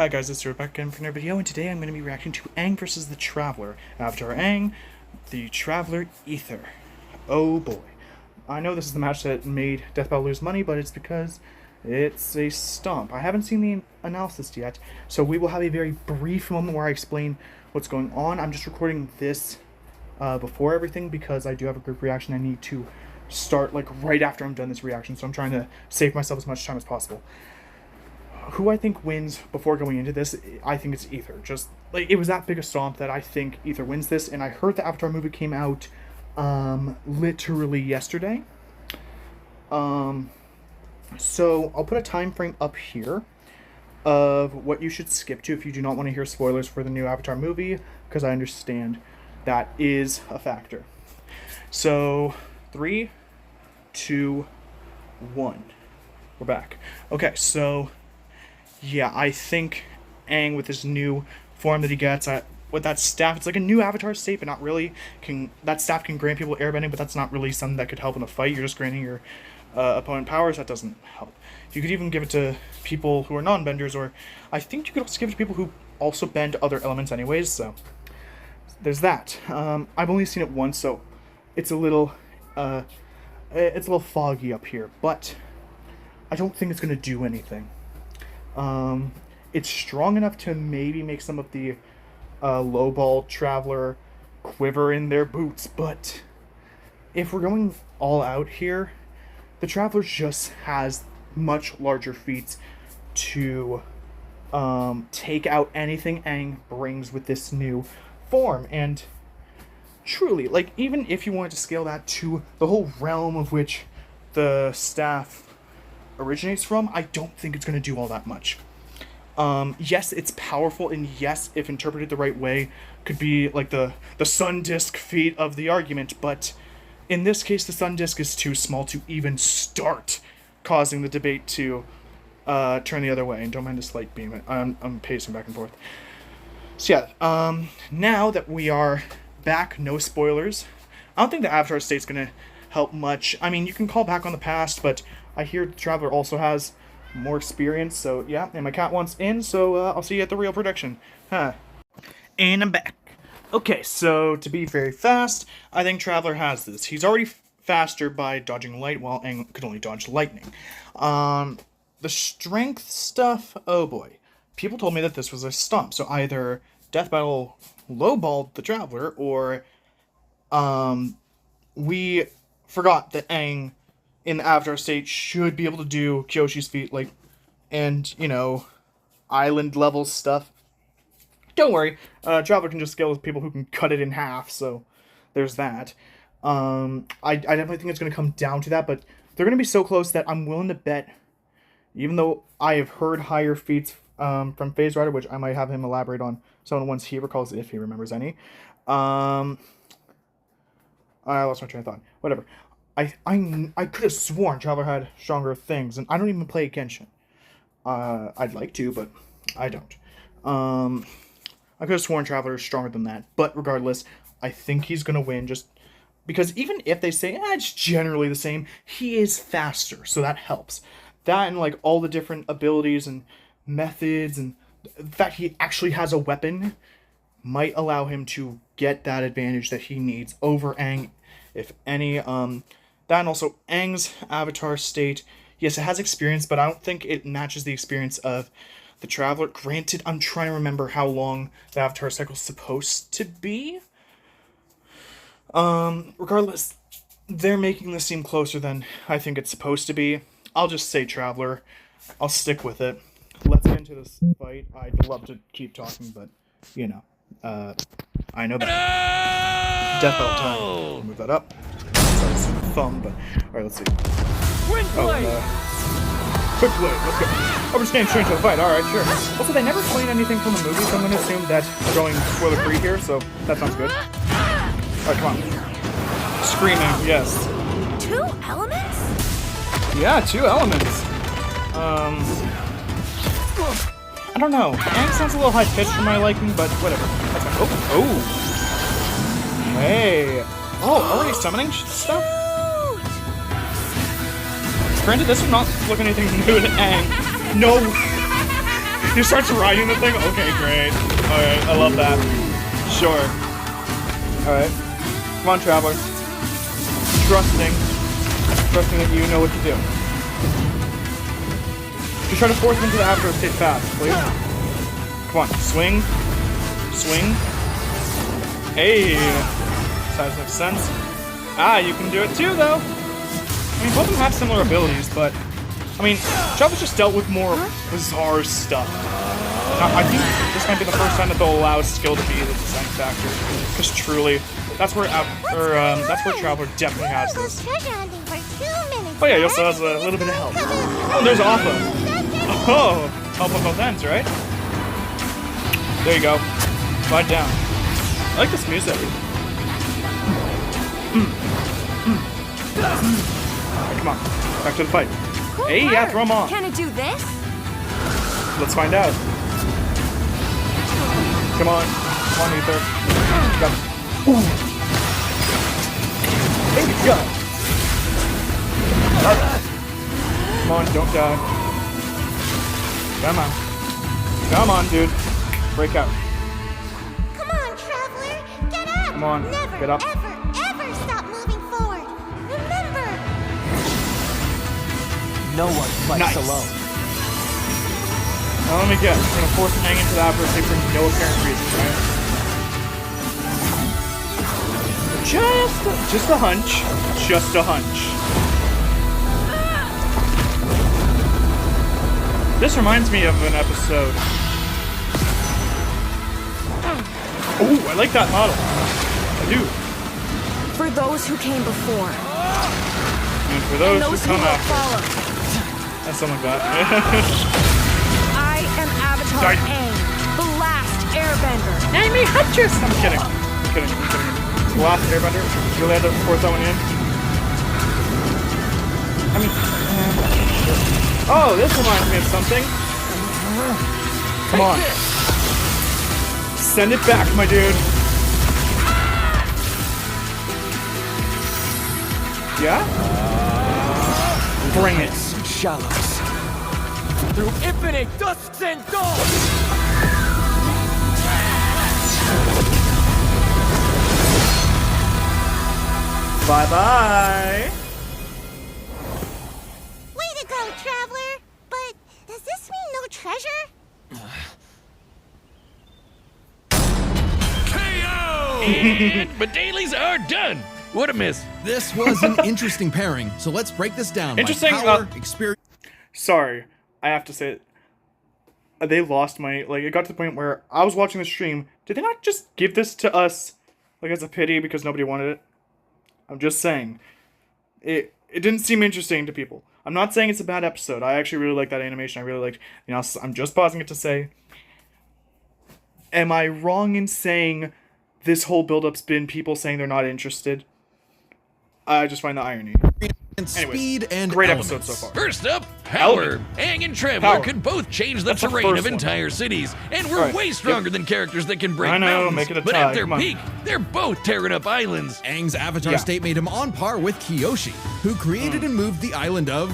Hi guys, it's Stuart back again for another video, and today I'm going to be reacting to Aang versus the Traveler. Avatar Aang, the Traveler Aether. Oh boy. I know this is the match that made Death Battle lose money, but it's because it's a stomp. I haven't seen the analysis yet, so we will have a very brief moment where I explain what's going on. I'm just recording this before everything because I do have a group reaction I need to start like right after I'm done this reaction, so I'm trying to save myself as much time as possible. Who I think wins before going into this, I think it's Aether. Just like it was that big a stomp that I think Aether wins this, and I heard the Avatar movie came out literally yesterday. So I'll put a time frame up here of what you should skip to if you do not want to hear spoilers for the new Avatar movie, because I understand that is a factor. So 3, 2, 1. We're back. Okay, so yeah, I think Aang with his new form that he gets with that staff, it's like a new Avatar state, but not really. That staff can grant people airbending, but that's not really something that could help in a fight. You're just granting your opponent powers. That doesn't help. You could even give it to people who are non-benders, or I think you could also give it to people who also bend other elements anyways, so there's that. I've only seen it once, so it's a little foggy up here, but I don't think it's going to do anything. It's strong enough to maybe make some of the lowball Traveler quiver in their boots, but if we're going all out here, the Traveler just has much larger feats to take out anything Aang brings with this new form. And truly, like, even if you wanted to scale that to the whole realm of which the staff originates from, I don't think it's going to do all that much. Yes, it's powerful, and yes, if interpreted the right way, could be like the sun disk feat of the argument, but in this case, the sun disk is too small to even start causing the debate to turn the other way. And don't mind this light beam. I'm pacing back and forth. So yeah, now that we are back, no spoilers, I don't think the Avatar state's going to help much. I mean, you can call back on the past, but I hear the Traveler also has more experience, so yeah, and my cat wants in, so I'll see you at the real prediction. Huh. And I'm back. Okay, so to be very fast, I think Traveler has this. He's already faster by dodging light, while Aang could only dodge lightning. The strength stuff, oh boy. People told me that this was a stomp, so either Death Battle lowballed the Traveler, or we forgot that Aang in the Avatar state should be able to do Kyoshi's feat, like, and, you know, island level stuff. Don't worry, Traveler can just scale with people who can cut it in half, so there's that. I definitely think it's going to come down to that, but they're going to be so close that I'm willing to bet, even though I have heard higher feats from Phase Rider, which I might have him elaborate on someone once he recalls, if he remembers any. I lost my train of thought. Whatever. I could have sworn Traveler had stronger things, and I don't even play Genshin. I'd like to, but I don't. I could have sworn Traveler is stronger than that, but regardless, I think he's gonna win, just because even if they say, it's generally the same, he is faster, so that helps. That and, like, all the different abilities and methods, and the fact he actually has a weapon might allow him to get that advantage that he needs over Aang, if any. That and also Aang's Avatar state, yes, it has experience, but I don't think it matches the experience of the Traveler. Granted, I'm trying to remember how long the Avatar cycle's supposed to be. Regardless, they're making this seem closer than I think it's supposed to be. I'll just say Traveler. I'll stick with it. Let's get into this fight. I'd love to keep talking, but, you know, I know that. Death Belt time. Move that up. Thumb, but alright, let's see. Quick play! Quick play, let's go. Overstand straight to the fight, alright, sure. Also, they never explain anything from the movie, so I'm gonna assume that we're going spoiler free here, so that sounds good. Alright, come on. Screaming, yes. 2 elements? Yeah, 2 elements. I don't know. Aang sounds a little high-pitched for my liking, but whatever. That's fine. Oh! Hey! Oh, already summoning stuff? Granted, this would not look anything new to Aang. No! He starts riding the thing? Okay, great. Alright, I love that. Sure. Alright. Come on, Traveler. Trusting that you know what to do. Just try to force him into the Avatar state fast, please. Come on, swing. Swing. Hey! Size makes sense. Ah, you can do it too, though! I mean, both of them have similar abilities, but... I mean, Traveler's just dealt with more bizarre stuff. Now, I think this might be the first time that they'll allow skill to be the design factor. Because truly, that's where Traveler definitely has this. Oh yeah, he also has a little bit of help. Oh, there's Alpha. Oh, help on both ends, right? There you go. Slide down. I like this music. Right, come on, back to the fight. Cool Hey, yeah, throw him on. Can it do this? Let's find out. Come on, Aether. Got it. Ooh. Hey, go. Come on, don't die. Come on. Come on, dude. Break out. Come on, Traveler. Get up. Come on, Never, get up. ever stop moving forward. Remember. No one fights Nice. alone. Now let me guess. We're gonna force Aang into the Avatar state for no apparent reason, right? Just a hunch. Just a hunch. This reminds me of an episode. Oh, I like that model. I do. For those who came before, And for those, and those who who come will after. follow, That's something like that. I am Avatar Sorry. Aang, the last Airbender. Amy Hutchins! I'm kidding. I'm kidding. The last Airbender. You really had to force that one in? I mean... Oh, this reminds me of something. Come on. Send it back, my dude. Yeah? Bring it. Shallows. Through infinite dusts and dawn. Bye-bye. Way to go, Traveler. But does this mean no treasure? And but dailies are done. What a miss. This was an interesting pairing, so let's break this down. Interesting, By power, experience. Sorry, I have to say it. They lost my, like, it got to the point where I was watching the stream. Did they not just give this to us, like, as a pity because nobody wanted it? I'm just saying. It didn't seem interesting to people. I'm not saying it's a bad episode. I actually really like that animation. I really liked, you know, I'm just pausing it to say, am I wrong in saying this whole build-up's been people saying they're not interested? I just find the irony. And Anyways, speed and great elements. episode so far. First up, power. Element. Aang and Traveler Power. could both change the That's the terrain first of one. entire cities, and we're Alright, way stronger yep. than characters that can break I know, mountains. make it a but tie, at their come on. peak, they're both tearing up islands. Aang's avatar Yeah. state made him on par with Kyoshi, who created and moved the island of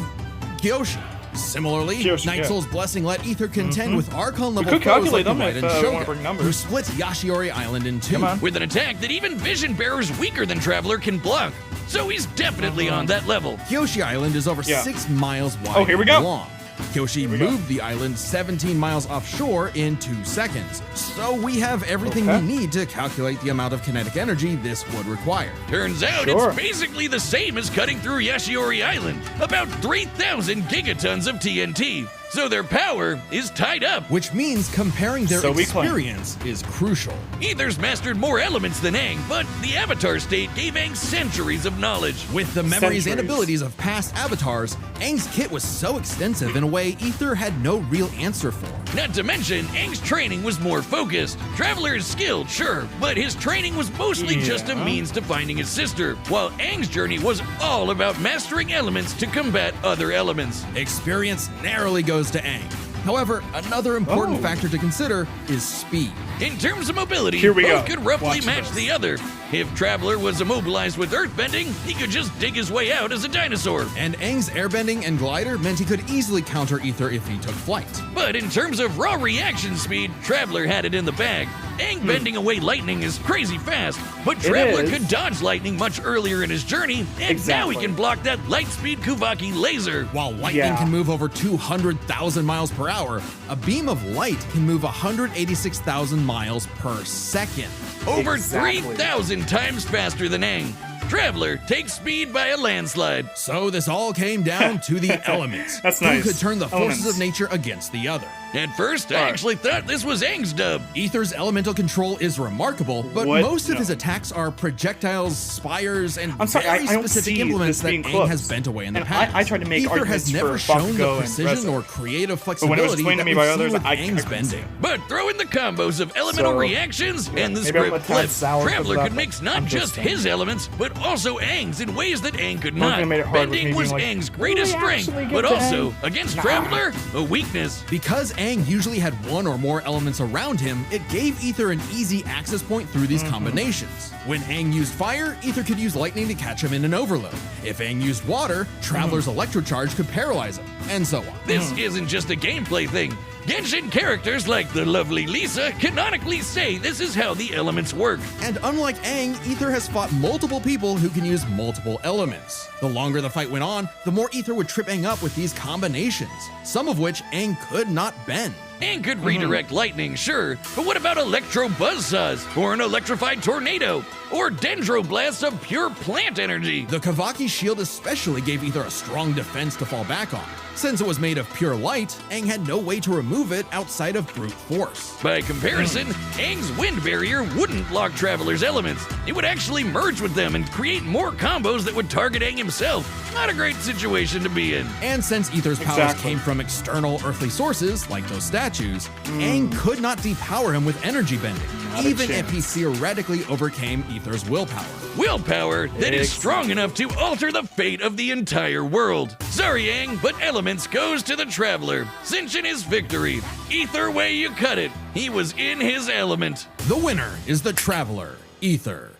Kyoshi. Similarly, Kyoshi, Night yeah. Soul's Blessing let Aether contend with Archon level could foes calculate like them White if, and we Shogun, wanna bring numbers. who split Yashiori Island in two. Come on. With an attack that even Vision Bearers weaker than Traveler can block. So he's definitely on that level. Kyoshi Island is over Yeah. 6 miles wide Oh, here we and go. long. Kyoshi we go. moved the island 17 miles offshore in 2 seconds. So we have everything Okay. we need to calculate the amount of kinetic energy this would require. Turns out Sure. it's basically the same as cutting through Yashiori Island, about 3,000 gigatons of TNT. So their power is tied up. Which means comparing their So we claim. experience is crucial. Aether's mastered more elements than Aang, but the Avatar state gave Aang centuries of knowledge. With the memories and Centuries. abilities of past avatars, Aang's kit was so extensive in a way Aether had no real answer for. Not to mention, Aang's training was more focused. Traveler is skilled, sure, but his training was mostly just a Yeah. means to finding his sister, while Aang's journey was all about mastering elements to combat other elements. Experience narrowly goes to Aang. However, another important factor to consider is speed. In terms of mobility, Here we both go. could roughly Watch match this. the other. If Traveler was immobilized with earthbending, he could just dig his way out as a dinosaur. And Aang's airbending and glider meant he could easily counter Aether if he took flight. But in terms of raw reaction speed, Traveler had it in the bag. Aang bending away lightning is crazy fast, but Traveler is. could dodge lightning much earlier in his journey, and now he Exactly. can block that light-speed Kuvaki laser. While lightning Yeah. can move over 200,000 miles per hour, a beam of light can move 186,000 miles per second. Over Exactly. 3,000 times faster than Aang. Traveler takes speed by a landslide. So this all came down to the elements. That's Who nice. could turn the forces Elements. of nature against the other. At first, I Alright. actually thought this was Aang's dub. Aether's elemental control is remarkable, but What? most of No. his attacks are projectiles, spires, and I'm sorry, very I don't specific see implements this that being Aang close. has bent away in the And past. I tried to make Aether arguments has never for shown the Bakugo and precision Reza. or creative But when it was flexibility explained that to me we've by seen others, with I Aang's couldn't see bending. it. But throw in the combos of elemental So, reactions and the maybe I'm a script tad flips. sour for Traveler that, could but mix not I'm just just his elements, but also Aang's in ways that Aang could One not. thing made it hard with me Bending was being like, Aang's greatest "Will we strength, actually get but to also, Aang?" against Nah. Traveler, a weakness. Because Aang usually had one or more elements around him, it gave Aether an easy access point through these combinations. When Aang used fire, Aether could use lightning to catch him in an overload. If Aang used water, Traveler's electrocharge could paralyze him, and so on. This isn't just a gameplay thing. Genshin characters like the lovely Lisa canonically say this is how the elements work. And unlike Aang, Aether has fought multiple people who can use multiple elements. The longer the fight went on, the more Aether would trip Aang up with these combinations, some of which Aang could not bend. Aang could redirect lightning, sure, but what about electro buzzsaws, or an electrified tornado, or dendroblasts of pure plant energy? The Kavaki shield especially gave Aether a strong defense to fall back on. Since it was made of pure light, Aang had no way to remove it outside of brute force. By comparison, Aang's wind barrier wouldn't block Traveler's elements. It would actually merge with them and create more combos that would target Aang himself. Not a great situation to be in. And since Aether's powers Exactly. came from external earthly sources, like those statues, Aang could not depower him with energy bending, Not a even if he chance. theoretically overcame Aether's willpower. Willpower that is strong enough to alter the fate of the entire world. Sorry, Aang, but elements goes to the Traveler, cinching his victory. Either way you cut it, he was in his element. The winner is the Traveler, Aether.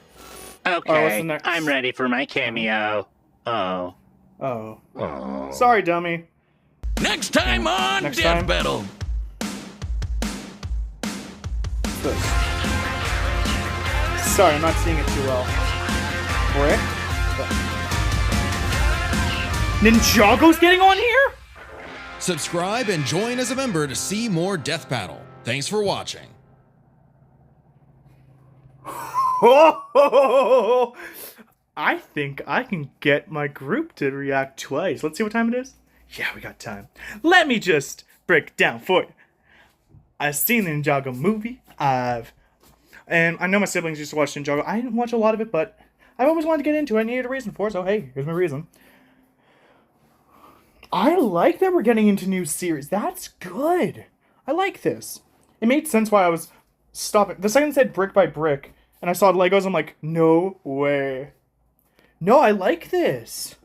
what's Okay, next? I'm ready for my cameo. Oh. Oh. Sorry, dummy. Next time on Next Death time. Battle. Good. Sorry, I'm not seeing it too well. Brick? Ninjago's getting on here? Subscribe and join as a member to see more Death Battle. Thanks for watching. Oh, I think I can get my group to react twice. Let's see what time it is. Yeah, we got time. Let me just break it down for you. I've seen the Ninjago movie. And I know my siblings used to watch Ninjago. I didn't watch a lot of it, but I've always wanted to get into it. I needed a reason for it, so hey, here's my reason. I like that we're getting into new series. That's good. I like this. It made sense why I was stopping. The second it said brick by brick, and I saw Legos, I'm like, no way. No, I like this.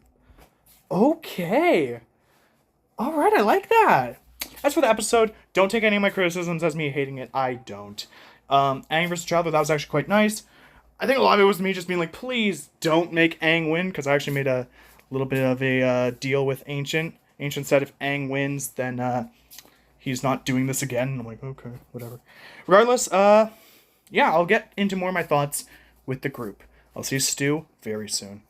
Okay. Alright, I like that. As for the episode, don't take any of my criticisms as me hating it. I don't. Aang vs. Traveler, that was actually quite nice. I think a lot of it was me just being like, please don't make Aang win, because I actually made a little bit of a deal with Ancient. Ancient said if Aang wins, then he's not doing this again. And I'm like, okay, whatever. Regardless, yeah, I'll get into more of my thoughts with the group. I'll see Stu very soon.